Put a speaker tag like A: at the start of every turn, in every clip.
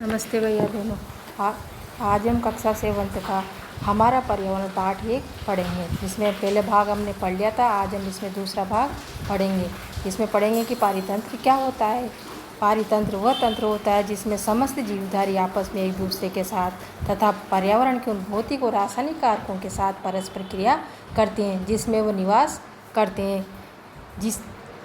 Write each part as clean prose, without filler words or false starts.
A: नमस्ते भैया बहनों। आज हम कक्षा 7 का हमारा पर्यावरण पाठ 1 पढ़ेंगे, जिसमें पहले भाग हमने पढ़ लिया था। आज हम इसमें दूसरा भाग पढ़ेंगे। इसमें पढ़ेंगे कि पारितंत्र क्या होता है। पारितंत्र वह तंत्र होता है जिसमें समस्त जीवधारी आपस में एक दूसरे के साथ तथा पर्यावरण के उन भौतिक और रासायनिक कारकों के साथ परस्पर क्रिया करते हैं जिसमें वो निवास करते हैं।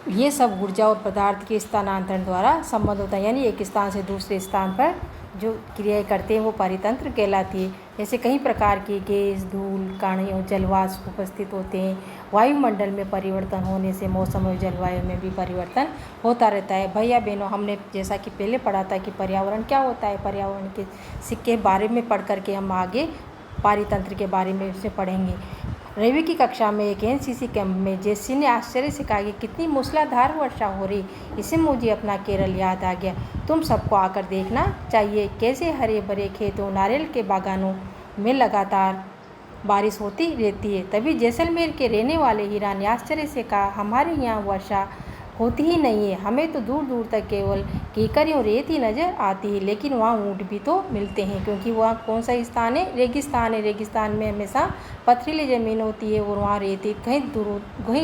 A: ये सब ऊर्जा और पदार्थ के स्थानांतरण द्वारा संबंध होता है, यानी एक स्थान से दूसरे स्थान पर जो क्रियाएं करते हैं वो पारितंत्र कहलाती है। जैसे कई प्रकार के गैस, धूल, कण और जलवाष्प उपस्थित होते हैं। वायुमंडल में परिवर्तन होने से मौसम और जलवायु में भी परिवर्तन होता रहता है। भैया बहनों, हमने जैसा कि पहले पढ़ा था कि पर्यावरण क्या होता है, पर्यावरण के सिक्के बारे में पढ़ करके हम आगे पारितंत्र के बारे में से पढ़ेंगे। रवि की कक्षा में एक एनसीसी कैंप में जेसी ने आश्चर्य से कहा कि कितनी मूसलाधार वर्षा हो रही। इससे मुझे अपना केरल याद आ गया। तुम सबको आकर देखना चाहिए कैसे हरे भरे खेतों, नारियल के बागानों में लगातार बारिश होती रहती है। तभी जैसलमेर के रहने वाले हीरा ने आश्चर्य से कहा, हमारे यहाँ वर्षा होती ही नहीं है। हमें तो दूर दूर तक केवल कीकरी और रेत ही नज़र आती है, लेकिन वहाँ ऊँट भी तो मिलते हैं, क्योंकि वहाँ कौन सा स्थान है? रेगिस्तान है। रेगिस्तान में हमेशा पथरीली ज़मीन होती है और वहाँ रेती कहीं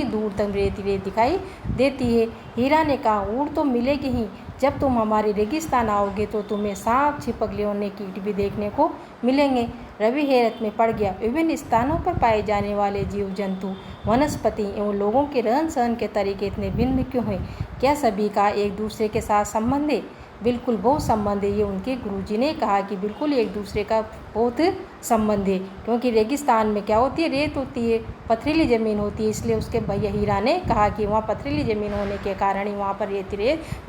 A: दूर तक रेत दिखाई देती है। हीरा ने कहा, ऊँट तो मिलेगी ही। जब तुम हमारे रेगिस्तान आओगे तो तुम्हें सांप, छिपकली और कीट भी देखने को मिलेंगे। रवि हैरत में पड़ गया। विभिन्न स्थानों पर पाए जाने वाले जीव जंतु, वनस्पति एवं लोगों के रहन सहन के तरीके इतने भिन्न क्यों हैं? क्या सभी का एक दूसरे के साथ संबंध है? बिल्कुल बहुत संबंध है। ये उनके गुरुजी ने कहा कि बिल्कुल एक दूसरे का बहुत संबंध है, क्योंकि रेगिस्तान में क्या होती है? रेत होती है, पथरीली ज़मीन होती है। इसलिए उसके भैया हीरा ने कहा कि वहाँ पथरीली ज़मीन होने के कारण ही वहाँ पर रेत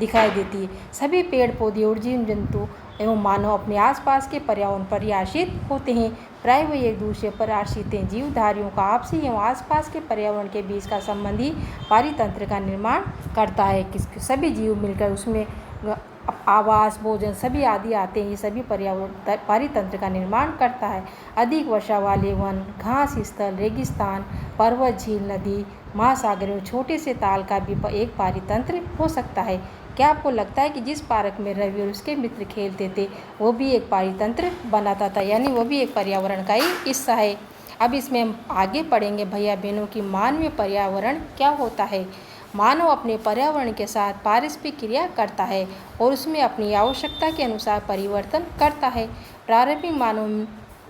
A: दिखाई देती है। सभी पेड़ पौधे और जीव जंतु एवं मानव अपने आसपास के पर्यावरण पर आश्रित होते हैं। प्राय वे एक दूसरे पर आश्रित हैं। जीवधारियों का आपसी एवं आसपास के पर्यावरण के बीच का संबंध ही पारितंत्र का निर्माण करता है। सभी जीव मिलकर उसमें आवास, भोजन सभी आदि आते हैं। ये सभी पर्यावरण पारितंत्र का निर्माण करता है। अधिक वर्षा वाले वन, घास स्थल, रेगिस्तान, पर्वत, झील, नदी, महासागर एवं छोटे से ताल का भी एक पारितंत्र हो सकता है। क्या आपको लगता है कि जिस पार्क में रवि और उसके मित्र खेलते थे वो भी एक पारितंत्र बनाता था, यानी वो भी एक पर्यावरण का ही हिस्सा है। अब इसमें हम आगे पढ़ेंगे भैया बहनों की मानवीय पर्यावरण क्या होता है। मानव अपने पर्यावरण के साथ पारस्परिक क्रिया करता है और उसमें अपनी आवश्यकता के अनुसार परिवर्तन करता है। प्रारंभिक मानव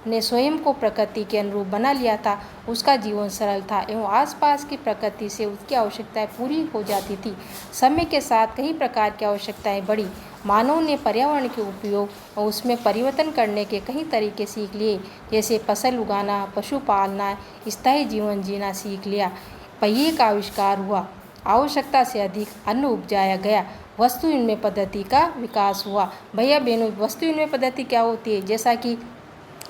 A: ने स्वयं को प्रकृति के अनुरूप बना लिया था। उसका जीवन सरल था एवं आसपास की प्रकृति से उसकी आवश्यकताएं पूरी हो जाती थी। समय के साथ कई प्रकार की आवश्यकताएं बढ़ी। मानव ने पर्यावरण के उपयोग और उसमें परिवर्तन करने के कई तरीके सीख लिए, जैसे फसल उगाना, पशु पालना, स्थायी जीवन जीना सीख लिया। पहिए का आविष्कार हुआ, आवश्यकता से अधिक अन्न उपजाया गया, वस्तु विनिमय पद्धति का विकास हुआ। भैया बहनों, वस्तु विनिमय पद्धति क्या होती है? जैसा कि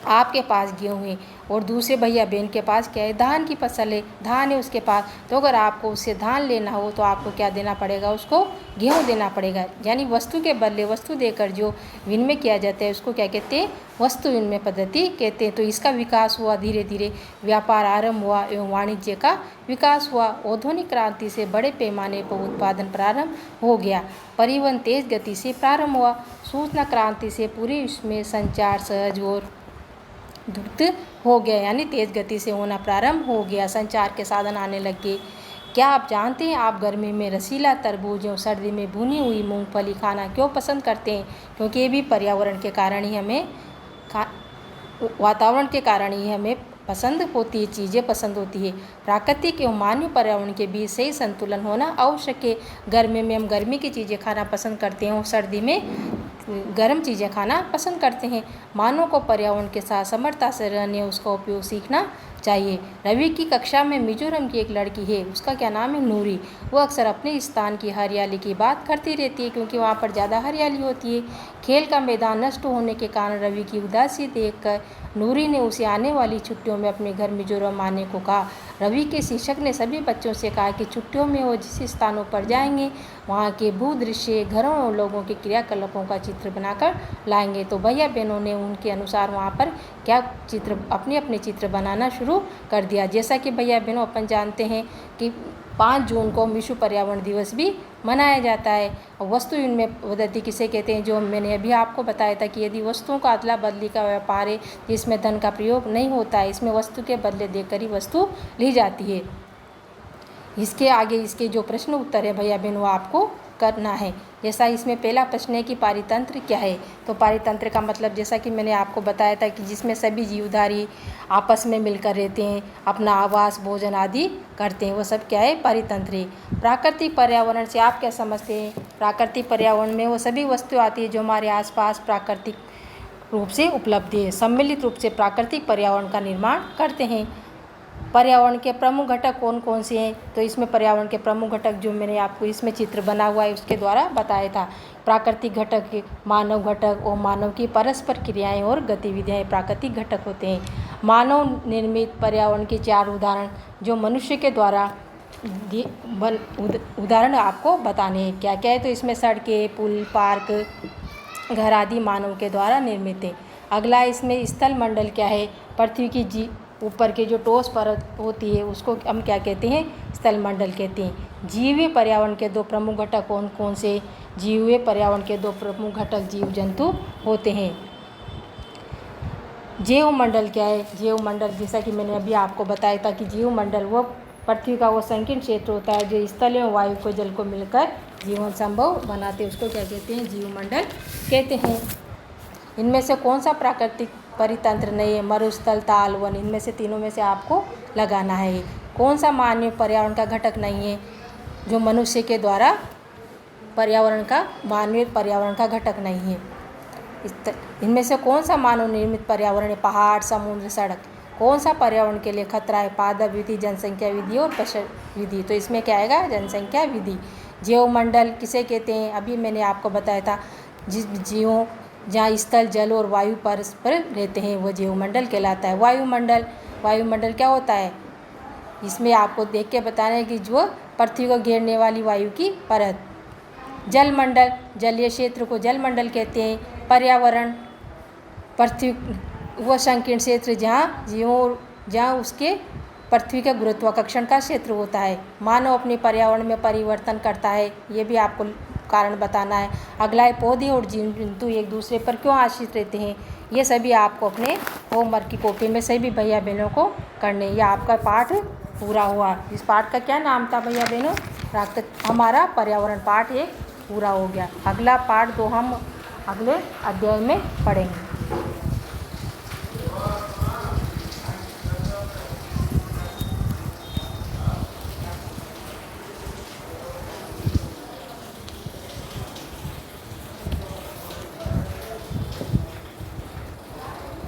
A: आपके पास गेहूँ है और दूसरे भैया बहन के पास क्या है? धान की फसल है, धान है उसके पास। तो अगर आपको उससे धान लेना हो तो आपको क्या देना पड़ेगा? उसको गेहूँ देना पड़ेगा। यानी वस्तु के बदले वस्तु देकर जो विनिमय किया जाता है उसको क्या कहते हैं? वस्तु विनिमय पद्धति कहते हैं। तो इसका विकास हुआ, धीरे धीरे व्यापार आरंभ हुआ एवं वाणिज्य का विकास हुआ। औद्योगिक क्रांति से बड़े पैमाने पर उत्पादन प्रारंभ हो गया। परिवहन तेज गति से प्रारंभ हुआ। सूचना क्रांति से पूरे विश्व में संचार सहज और द्रुत हो गया, यानी तेज़ गति से होना प्रारंभ हो गया। संचार के साधन आने लगे। क्या आप जानते हैं आप गर्मी में रसीला तरबूज और सर्दी में भुनी हुई मूंगफली खाना क्यों पसंद करते हैं? क्योंकि ये भी पर्यावरण के कारण ही हमें वातावरण के कारण ही हमें पसंद होती है, चीज़ें पसंद होती है। प्राकृतिक एवं मानवीय पर्यावरण के बीच सही संतुलन होना आवश्यक है। गर्मी में हम गर्मी की चीज़ें खाना पसंद करते हैं और सर्दी में गर्म चीज़ें खाना पसंद करते हैं। मानव को पर्यावरण के साथ समर्थता से रहने उसका उपयोग सीखना चाहिए। रवि की कक्षा में मिजोरम की एक लड़की है, उसका क्या नाम है? नूरी। वो अक्सर अपने स्थान की हरियाली की बात करती रहती है, क्योंकि वहाँ पर ज़्यादा हरियाली होती है। खेल का मैदान नष्ट होने के कारण रवि की उदासी देखकर नूरी ने उसे आने वाली छुट्टियों में अपने घर मिजोरम आने को कहा। रवि के शिक्षक ने सभी बच्चों से कहा कि छुट्टियों में वो जिस स्थानों पर जाएंगे वहाँ के भूदृश्य, घरों और लोगों के क्रियाकलापों का चित्र बनाकर लाएंगे। तो भैया बहनों ने उनके अनुसार वहाँ पर क्या अपने चित्र बनाना शुरू कर दिया। जैसा कि भैया बहनों अपन जानते हैं कि 5 जून को विश्व पर्यावरण दिवस भी मनाया जाता है। और वस्तु विनिमय पद्धति किसे कहते हैं, जो मैंने अभी आपको बताया था कि यदि वस्तुओं का अदला बदली का व्यापार है जिसमें धन का प्रयोग नहीं होता है, इसमें वस्तु के बदले देकर ही वस्तु ली जाती है। इसके आगे इसके जो प्रश्न उत्तर है भैया बहन वो आपको करना है। जैसा इसमें पहला प्रश्न है कि पारितंत्र क्या है, तो पारितंत्र का मतलब जैसा कि मैंने आपको बताया था कि जिसमें सभी जीवधारी आपस में मिलकर रहते हैं, अपना आवास भोजन आदि करते हैं, वो सब क्या है, पारितंत्र है। प्राकृतिक पर्यावरण से आप क्या समझते हैं? प्राकृतिक पर्यावरण में वो सभी वस्तुएं आती है जो हमारे आसपास प्राकृतिक रूप से उपलब्ध है, सम्मिलित रूप से प्राकृतिक पर्यावरण का निर्माण करते हैं। पर्यावरण के प्रमुख घटक कौन कौन से हैं, तो इसमें पर्यावरण के प्रमुख घटक जो मैंने आपको इसमें चित्र बना हुआ है उसके द्वारा बताया था। प्राकृतिक घटक, मानव घटक और मानव की परस्पर क्रियाएं और गतिविधियां प्राकृतिक घटक होते हैं। मानव निर्मित पर्यावरण के 4 उदाहरण जो मनुष्य के द्वारा उदाहरण आपको बताने हैं। क्या क्या है, तो इसमें सड़कें, पुल, पार्क, घर आदि मानव के द्वारा निर्मित है। अगला इसमें स्थल मंडल क्या है, पृथ्वी की ऊपर के जो ठोस परत होती है उसको हम क्या कहते हैं, स्थल मंडल कहते हैं। जीवीय पर्यावरण के 2 प्रमुख घटक कौन कौन से? जीवीय पर्यावरण के 2 प्रमुख घटक जीव जंतु होते हैं। जैव मंडल क्या है? जैव मंडल जैसा कि मैंने अभी आपको बताया था कि जीव मंडल वो पृथ्वी का वो संकीर्ण क्षेत्र होता है जो स्थल एवं वायु को जल को मिलकर जीवन संभव बनाते हैं, उसको क्या कहते हैं, जीव मंडल कहते हैं। इनमें से कौन सा प्राकृतिक परितंत्र नहीं है? मरुस्थल, ताल, वन, इनमें से तीनों में से आपको लगाना है। कौन सा मानवीय पर्यावरण का घटक नहीं है, जो मनुष्य के द्वारा पर्यावरण का मानवीय पर्यावरण का घटक नहीं है? इनमें से कौन सा मानव निर्मित पर्यावरण है? पहाड़, समुद्र, सड़क। कौन सा पर्यावरण के लिए खतरा है? पादप विधि, जनसंख्या विधि और पशु विधि, तो इसमें क्या आएगा, जनसंख्या विधि। जैव मंडल किसे कहते हैं? अभी मैंने आपको बताया था जिस जीवों जहाँ स्थल, जल और वायु परस्पर रहते हैं वो जीवमंडल कहलाता है। वायुमंडल क्या होता है? इसमें आपको देख के बताना है कि जो पृथ्वी को घेरने वाली वायु की परत। जलमंडल, जलीय क्षेत्र को जलमंडल कहते हैं। पर्यावरण, पृथ्वी वो संकीर्ण क्षेत्र जहाँ उसके पृथ्वी के गुरुत्वाकर्षण का क्षेत्र होता है। मानव अपने पर्यावरण में परिवर्तन करता है, ये भी आपको कारण बताना है। अगला है पौधे और जीव जंतु एक दूसरे पर क्यों आश्रित रहते हैं, ये सभी आपको अपने होमवर्क की कॉपी में सभी भैया बहनों को करने। ये आपका पाठ पूरा हुआ। इस पाठ का क्या नाम था भैया बहनों? हमारा पर्यावरण पाठ 1 पूरा हो गया। अगला पाठ 2 हम अगले अध्याय में पढ़ेंगे।